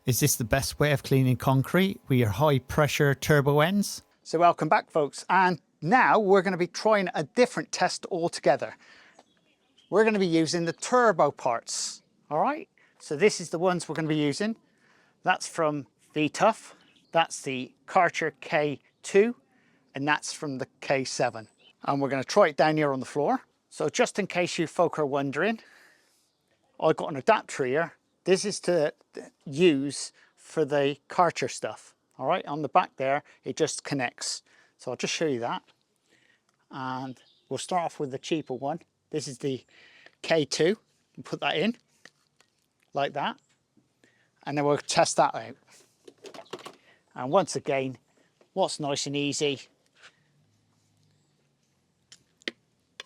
Is this the best way of cleaning concrete with your high pressure turbo ends? So welcome back folks, and now we're going to be trying a different test altogether. We're going to be using the turbo parts, all right? So this is the ones we're going to be using. That's from V-Tuf, that's the Kärcher K2, and that's from the K7. And we're going to try it down here on the floor. So just in case you folk are wondering, I've got an adapter here. This is to use for the Kärcher stuff. All right, on the back there, it just connects. So I'll just show you that. And we'll start off with the cheaper one. This is the K2. You put that in like that. And then we'll test that out. And once again, what's nice and easy,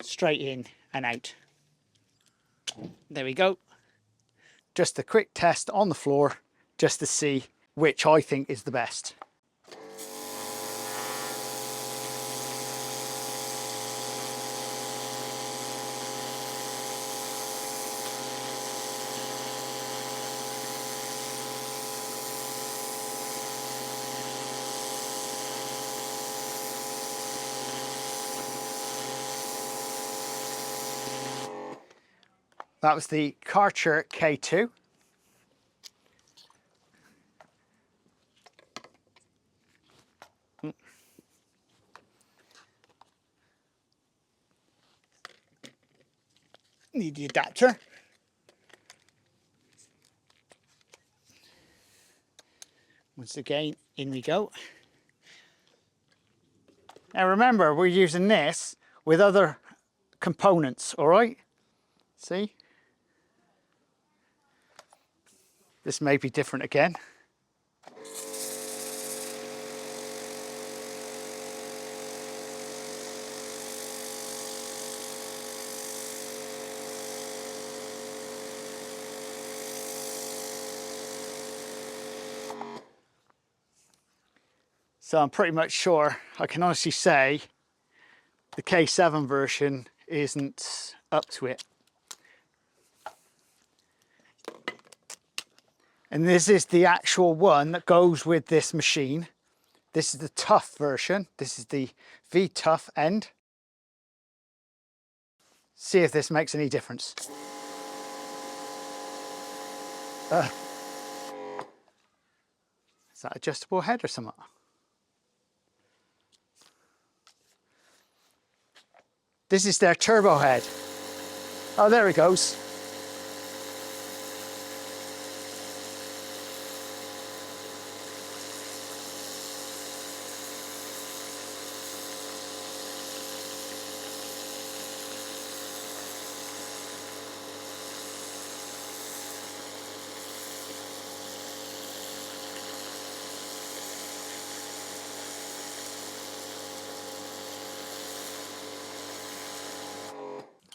straight in and out. There we go. Just a quick test on the floor, just to see which I think is the best. That was the Kärcher K2. Need the adapter. Once again, in we go. Now remember, we're using this with other components, all right? See? This may be different again. So I'm pretty much sure, I can honestly say, the K7 version isn't up to it. And this is the actual one that goes with this machine. This is the Tuf version. This is the V-Tuf end. See if this makes any difference. Is that adjustable head or something? This is their turbo head. Oh, there it goes.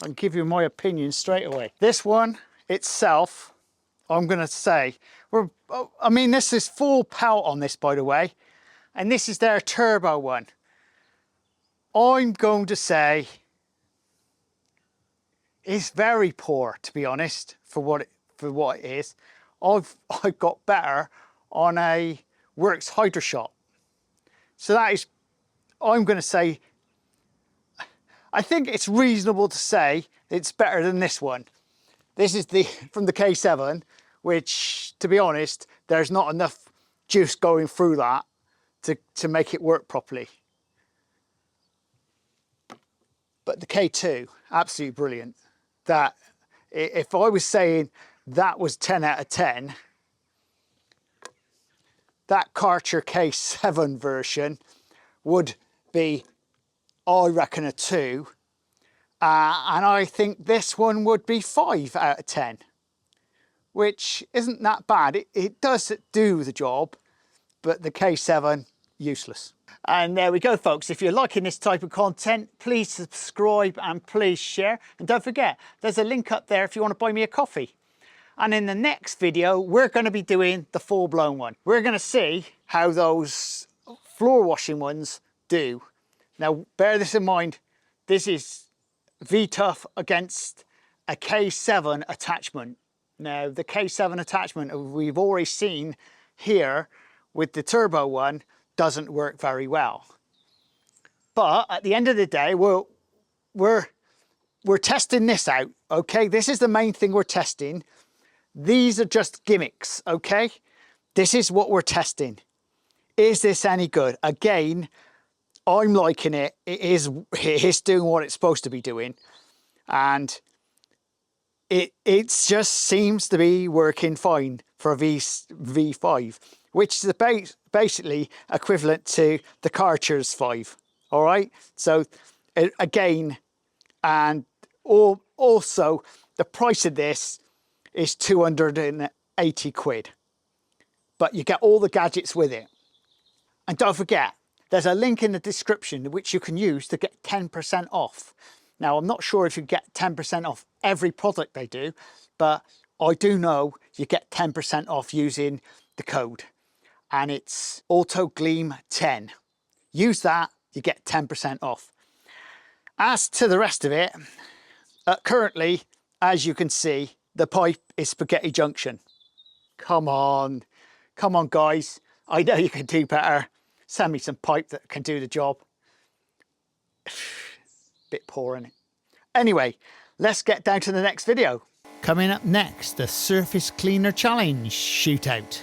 I can give you my opinion straight away. This one itself, I'm going to say, I mean, this is full pout on this, by the way, and this is their turbo one. I'm going to say it's very poor, to be honest, for what it is. I've got better on a Works Hydroshot. So that is, I'm going to say, I think it's reasonable to say it's better than this one. This is from the K7, which, to be honest, there's not enough juice going through that to make it work properly. But the K2, absolutely brilliant. That, if I was saying that was 10 out of 10, that Kärcher K7 version would be, I reckon, a 2, and I think this one would be 5 out of 10, which isn't that bad. It does do the job, but the K7, useless. And there we go, folks. If you're liking this type of content, please subscribe and please share. And don't forget, there's a link up there if you want to buy me a coffee. And in the next video, we're going to be doing the full-blown one. We're going to see how those floor washing ones do. Now, bear this in mind, this is V-Tuf against a K7 attachment. Now, the K7 attachment, we've already seen here with the turbo one doesn't work very well. But at the end of the day, we're testing this out, okay? This is the main thing we're testing. These are just gimmicks, okay? This is what we're testing. Is this any good? Again, I'm liking it. It is doing what it's supposed to be doing. And it just seems to be working fine for a V5, which is basically equivalent to the Kärcher's 5. All right. So again, and also the price of this is 280 quid, but you get all the gadgets with it. And don't forget, there's a link in the description which you can use to get 10% off. Now, I'm not sure if you get 10% off every product they do, but I do know you get 10% off using the code, and it's AutoGleam10. Use that, you get 10% off. As to the rest of it, currently, as you can see, the pipe is spaghetti junction. Come on guys. I know you can do better. Send me some pipe that can do the job. Bit poor, isn't it? Anyway, let's get down to the next video. Coming up next, the Surface Cleaner Challenge shootout.